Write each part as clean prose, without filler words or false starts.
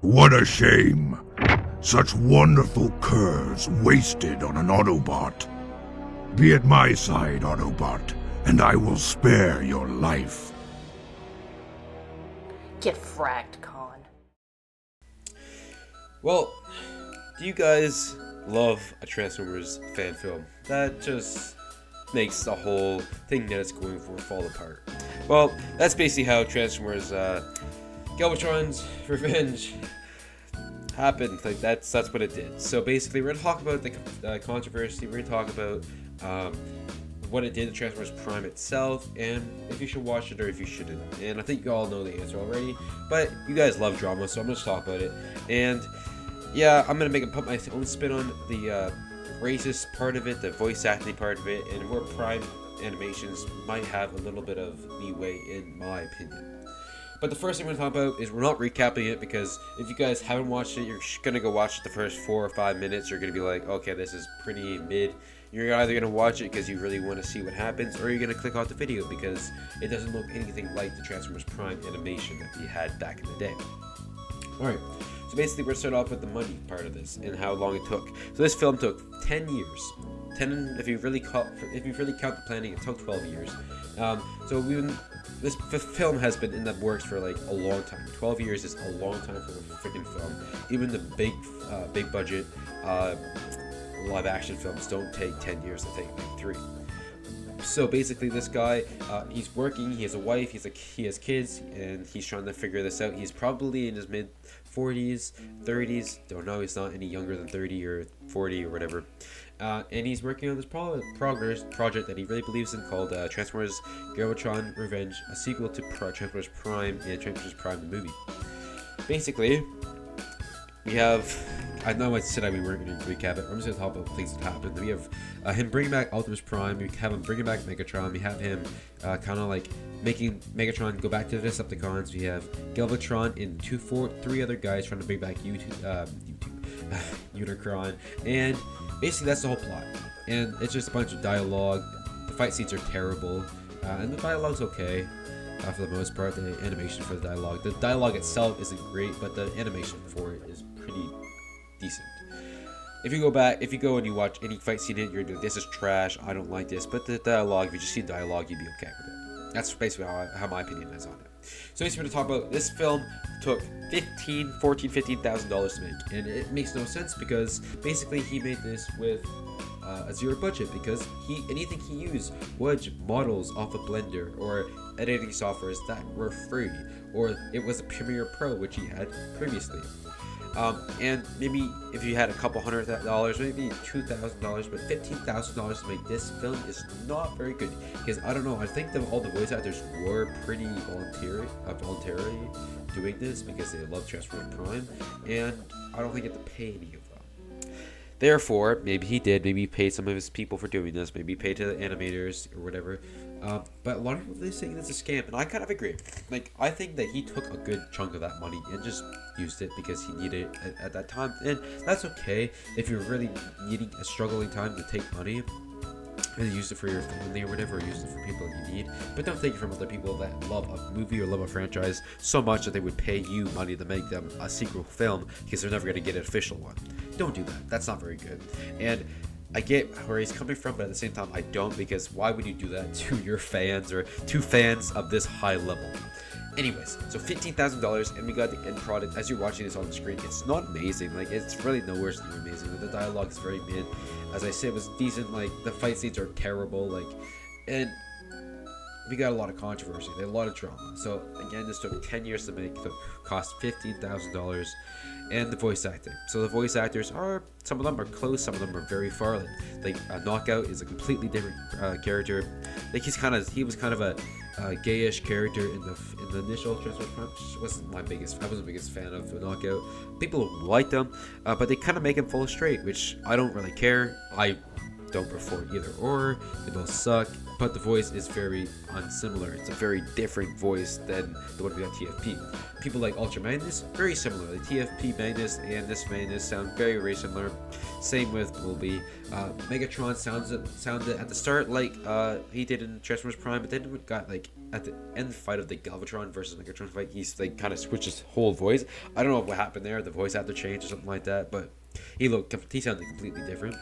What a shame. Such wonderful curves wasted on an Autobot. Be at my side, Autobot, and I will spare your life. Get fracked, Con. Well, do you guys love a Transformers fan film? That just makes the whole thing that it's going for fall apart. Well, that's basically how Transformers Galvatron's Revenge happened. Like that's what it did. So basically, we're gonna talk about the controversy. We're gonna talk about what it did to Transformers Prime itself, and if you should watch it or if you shouldn't. And I think you all know the answer already, but you guys love drama, so I'm gonna talk about it. And yeah, I'm gonna put my own spin on the racist part of it, the voice acting part of it, and where Prime animations might have a little bit of leeway, in my opinion. But the first thing we're going to talk about is we're not recapping it, because if you guys haven't watched it, you're going to go watch it the first 4 or 5 minutes. You're going to be like, okay, this is pretty mid. You're either going to watch it because you really want to see what happens, or you're going to click off the video because it doesn't look anything like the Transformers Prime animation that we had back in the day. Alright, so basically we're going to start off with the money part of this and how long it took. So this film took 10 years. 10, if you really count the planning, it took 12 years. This film has been in the works for like a long time. 12 years is a long time for a freaking film. Even the big budget live action films don't take 10 years, they take like 3. So basically this guy, he's working, he has a wife, he has kids, and he's trying to figure this out. He's probably in his mid 40s, 30s, don't know, he's not any younger than 30 or 40 or whatever. And he's working on this project that he really believes in called Transformers Galvatron Revenge, a sequel to Transformers Prime and Transformers Prime the movie. Basically, we have, I know I said we weren't going to recap it, I'm just going to talk about things that happened. We have him bringing back Optimus Prime, we have him bringing back Megatron, we have him kind of like making Megatron go back to the Decepticons, we have Galvatron and 3 other guys trying to bring back Unicron, and basically that's the whole plot. And it's just a bunch of dialogue. The fight scenes are terrible, and the dialogue's okay for the most part. The animation for the dialogue itself isn't great, but the animation for it is pretty decent. If you go and you watch any fight scene in it, you're like, this is trash, I don't like this. But the dialogue, if you just see dialogue, you'd be okay with it. That's basically how my opinion is on it. So basically, we're going to talk about this film took $15,000 to make, and it makes no sense because basically he made this with a zero budget, because anything he used was models off of Blender or editing softwares that were free, or it was a Premiere Pro, which he had previously. And maybe if you had a couple $100, maybe $2,000, but $15,000 to make this film is not very good. Because I don't know, I think that all the voice actors were pretty voluntarily doing this because they love Transformers Prime, and I don't think you have to pay any of them. Therefore, maybe he did. Maybe he paid some of his people for doing this. Maybe he paid to the animators or whatever. But a lot of people are saying it's a scam, and I kind of agree. Like, I think that he took a good chunk of that money and just used it because he needed it at that time. And that's okay if you're really needing a struggling time to take money and use it for your family or whatever, or use it for people you need. But don't take it from other people that love a movie or love a franchise so much that they would pay you money to make them a sequel film because they're never going to get an official one. Don't do that. That's not very good. And I get where he's coming from, but at the same time, I don't, because why would you do that to your fans or to fans of this high level? Anyways, so $15,000, and we got the end product. As you're watching this on the screen, it's not amazing. Like, it's really no worse than amazing. Like, the dialogue is very mid. As I said, it was decent. Like, the fight scenes are terrible. Like, and we got a lot of controversy. They had a lot of drama. So again, this took 10 years to make. It cost $15,000. And the voice acting. So the voice actors are, some of them are close, some of them are very far. Like Knockout is a completely different character. Like he was kind of a gayish character in the initial Transformers Prime, which I wasn't the biggest fan of Knockout. People liked him, but they kind of make him full straight, which I don't really care. I don't perform either or. They both suck, but the voice is very unsimilar. It's a very different voice than the one we got TFP. People like Ultra Magnus, very similar. The TFP Magnus and this Magnus sound very similar. Same with Bumblebee. Megatron sounded at the start like he did in Transformers Prime, but then it got like at the end fight of the Galvatron versus Megatron fight, he's like kind of switched his whole voice. I don't know what happened there. The voice actor changed or something like that, but he sounded completely different.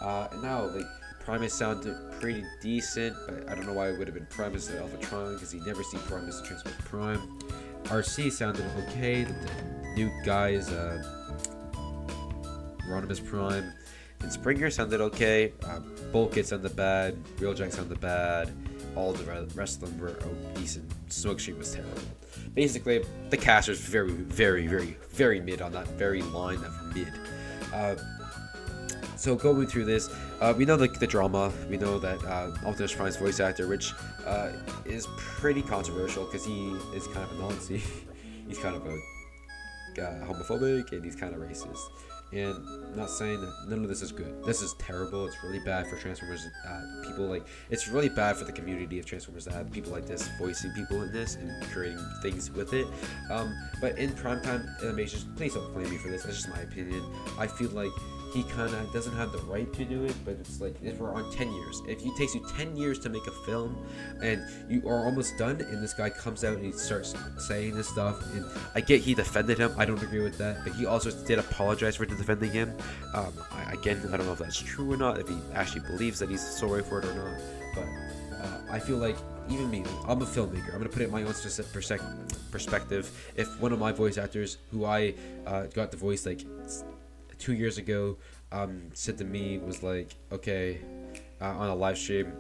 And now like Primus sounded pretty decent, but I don't know why it would have been Primus at Alphatron because you never see Primus in Transformers Prime. RC sounded okay. The new guys, Rodimus Prime and Springer sounded okay. Bulkhead sounded bad. Wheeljack sounded bad. All the rest of them were decent. Smokescreen was terrible. Basically, the cast was very mid on that very line of mid. So going through this, we know the drama. We know that Optimus Prime's voice actor, which is pretty controversial because he is kind of a Nazi. He's kind of a homophobic and he's kind of racist. And I'm not saying that none of this is good. This is terrible. It's really bad for Transformers people. Like, it's really bad for the community of Transformers to have people like this voicing people in this and creating things with it. But in primetime animations, please don't blame me for this. That's just my opinion. I feel like he kind of doesn't have the right to do it, but it's like if we're on 10 years. If it takes you 10 years to make a film and you are almost done and this guy comes out and he starts saying this stuff, and I get he defended him, I don't agree with that, but he also did apologize for defending him. I don't know if that's true or not, if he actually believes that he's sorry for it or not, but I feel like even me, I'm a filmmaker, I'm going to put it in my own perspective. If one of my voice actors who I got the voice like 2 years ago said to me, was like, okay, on a live stream,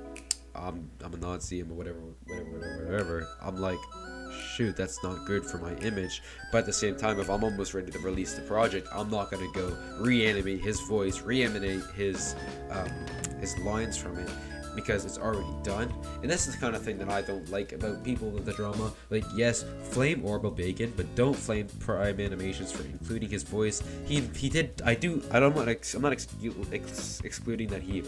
I'm a Nazi, I'm a whatever, I'm like, shoot, that's not good for my image. But at the same time, if I'm almost ready to release the project, I'm not gonna go reanimate his voice, reanimate his lines from it, because it's already done. And this is the kind of thing that I don't like about people with the drama. Like, yes, flame Orbital Bacon, but don't flame Prime Animations for including his voice. I'm not excluding that he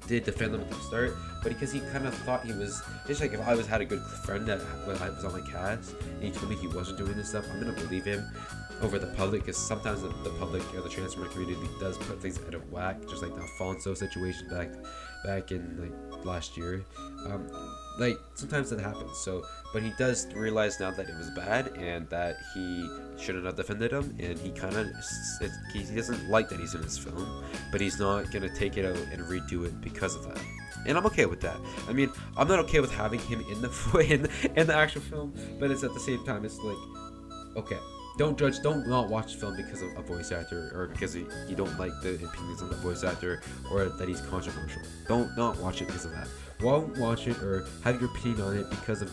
did defend them at the start, but because he kind of thought he was, just like if I had a good friend that when I was on my cast and he told me he wasn't doing this stuff, I'm gonna believe him over the public, because sometimes the public or the Transformer community does put things out of whack, just like the Alfonso situation back in like last year. Like sometimes that happens. So, but he does realize now that it was bad and that he shouldn't have defended him, and he kind of he doesn't like that he's in this film, but he's not gonna take it out and redo it because of that. And I'm okay with that. I mean, I'm not okay with having him in the actual film, but it's at the same time, it's like, okay, don't not watch the film because of a voice actor, or because you don't like the opinions of the voice actor, or that he's controversial. Don't not watch it because of that. Won't watch it or have your opinion on it because of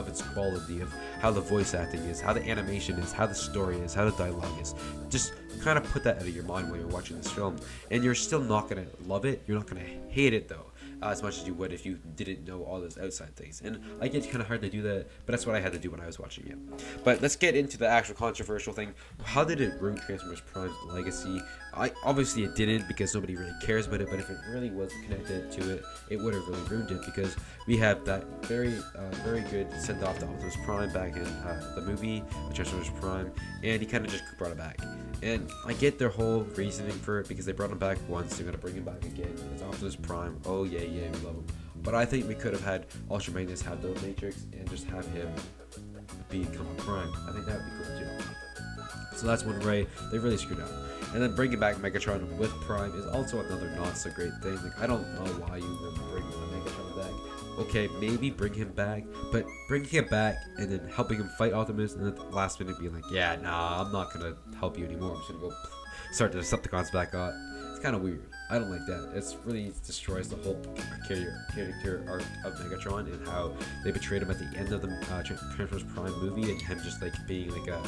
its quality, of how the voice acting is, how the animation is, how the story is, how the dialogue is. Just kind of put that out of your mind while you're watching this film, and you're still not gonna love it. You're not gonna hate it though, as much as you would if you didn't know all those outside things. And I get it's kind of hard to do that, but that's what I had to do when I was watching it. But let's get into the actual controversial thing. How did it ruin Transformers Prime's legacy? Obviously it didn't, because nobody really cares about it, but if it really was connected to it, it would have really ruined it, because we have that very good send off to Optimus Prime back in the movie Transformers Prime, and he kind of just brought it back. And I get their whole reasoning for it, because they brought him back once, they're gonna bring him back again. It's Optimus Prime. Oh yeah, we love him. But I think we could have had Ultra Magnus have the Matrix and just have him become a Prime. I think that would be cool too. So that's one way they really screwed up. And then bringing back Megatron with Prime is also another not so great thing. Like, I don't know why you would bring Megatron back. Okay, maybe bring him back, but bringing him back and then helping him fight Optimus, and then at the last minute being like, yeah, nah, I'm not gonna help you anymore. I'm just gonna go start the Decepticons back up. It's kind of weird. I don't like that. It really destroys the whole character arc of Megatron, and how they betrayed him at the end of the Transformers Prime movie, and him just like being like a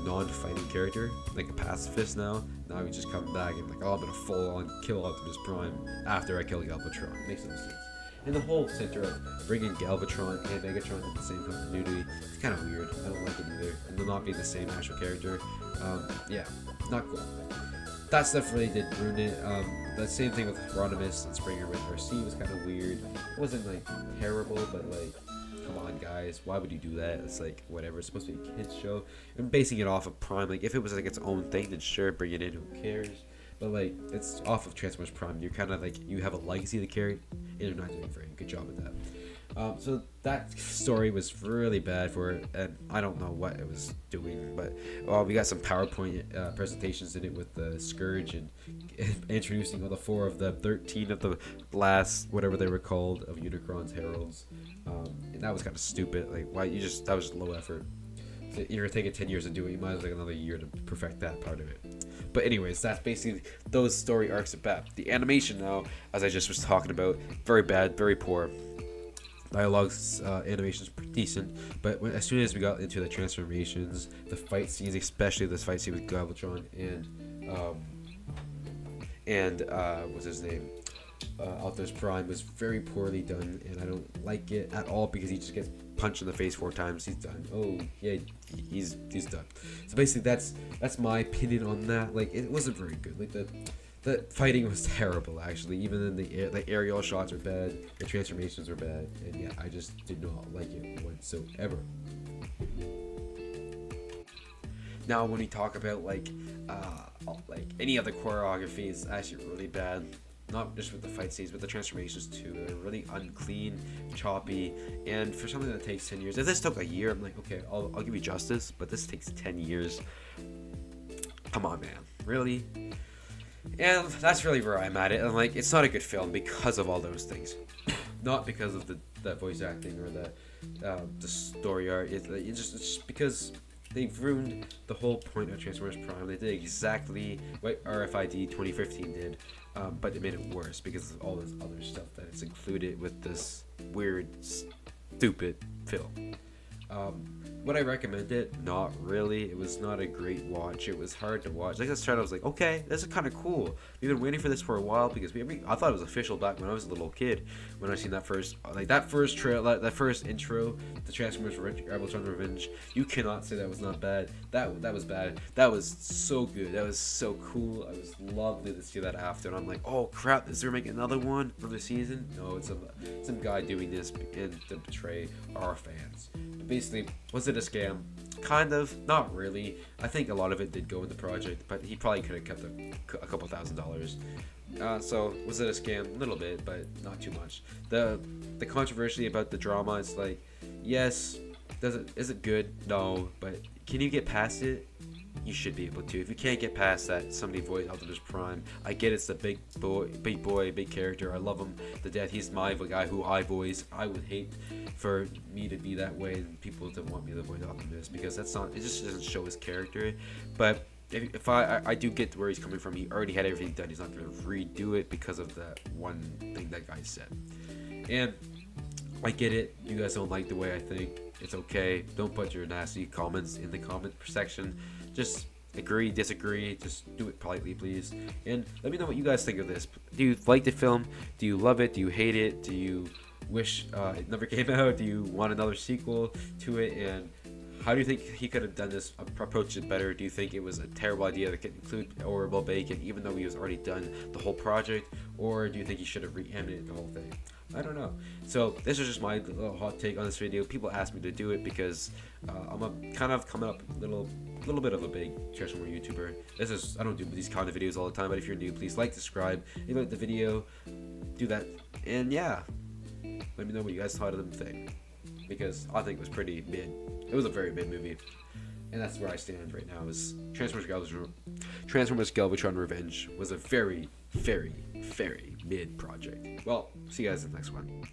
non-fighting character, like a pacifist now. Now he's just coming back and like, oh, I'm gonna full-on kill Optimus Prime after I kill Galvatron. Makes no sense. And the whole center of bringing Galvatron and Megatron in the same continuity, it's kind of weird. I don't like it either. And them not being the same actual character. Yeah, not cool. that stuff really did ruin it. The same thing with Rodimus and Springer with RC was kind of weird. It wasn't like terrible, but like, come on guys, why would you do that? It's like, whatever, it's supposed to be a kids show. And basing it off of Prime, like if it was like its own thing, then sure, bring it in, who cares? But like, it's off of Transformers Prime. You're kind of like, you have a legacy to carry, and you're not doing a very good job with that. So that story was really bad for it, and I don't know what it was doing, but we got some PowerPoint presentations in it with the Scourge and introducing all the 4 of the 13 of the last, whatever they were called, of Unicron's Heralds, and that was kind of stupid. Like, why you just, that was low effort. So you're taking 10 years to do it, you might as well take another year to perfect that part of it. But anyways, that's basically, those story arcs are bad. The animation now, as I just was talking about, very bad, very poor. Dialogue's animation's pretty decent, but as soon as we got into the transformations, the fight scenes, especially this fight scene with Galvatron and what's his name, Optimus Prime, was very poorly done, and I don't like it at all because he just gets punched in the face 4 times. He's done. Oh yeah, he's done. So basically, that's my opinion on that. Like, it wasn't very good. Like the fighting was terrible, actually. Even in the aerial shots are bad, the transformations are bad, and yeah, I just did not like it whatsoever. Now, when we talk about like any other choreography, it's actually really bad. Not just with the fight scenes, but the transformations too. They're really unclean, choppy, and for something that takes 10 years. If this took a year, I'm like, okay, I'll give you justice, but this takes 10 years. Come on, man, really? And that's really where I'm at it. And like, it's not a good film because of all those things, not because of that voice acting or the story art. It's just because they've ruined the whole point of Transformers Prime. They did exactly what RFID 2015 did, but they made it worse because of all this other stuff that it's included with this weird, stupid film. Would I recommend it? Not really. It was not a great watch. It was hard to watch. Like, I started, I was like, okay, this is kind of cool. We've been waiting for this for a while because I thought it was official back when I was a little kid. When I seen that first trailer, that first intro to Transformers Rebeltron Revenge. You cannot say that was not bad. That was bad. That was so good. That was so cool. I was lovely to see that after, and I'm like, oh crap, is there making another one for the season? No, it's some guy doing this and to betray our fans. Basically, was it a scam? Kind of, not really. I think a lot of it did go in the project, but he probably could have kept a couple $1,000s. So was it a scam? A little bit, but not too much. The controversy about the drama is like, yes, is it good? No, but can you get past it? You should be able to. If you can't get past that, somebody voiced Optimus Prime. I get it's the big boy, big character. I love him to death. He's my guy who I voice. I would hate for me to be that way and people to want me to voice Optimus because that's not. It just doesn't show his character. But if I do get where he's coming from. He already had everything done. He's not gonna redo it because of that one thing that guy said. And I get it. You guys don't like the way I think. It's okay. Don't put your nasty comments in the comment section. Just agree, disagree, just do it politely, please. And let me know what you guys think of this. Do you like the film? Do you love it? Do you hate it? Do you wish it never came out? Do you want another sequel to it? And how do you think he could have done this, approached it better? Do you think it was a terrible idea to include Orville Bacon, even though he was already done the whole project? Or do you think he should have re-animated the whole thing? I don't know. So this is just my little hot take on this video. People asked me to do it because I'm kind of coming up a little bit of a big Transformer YouTuber. I don't do these kind of videos all the time, but if you're new, please like, subscribe, if you like the video, do that, and yeah, let me know what you guys thought of the thing, because I think it was pretty mid. It was a very mid movie, and that's where I stand right now. Is Transformers Galvatron Revenge was a very, very, very mid project. Well, see you guys in the next one.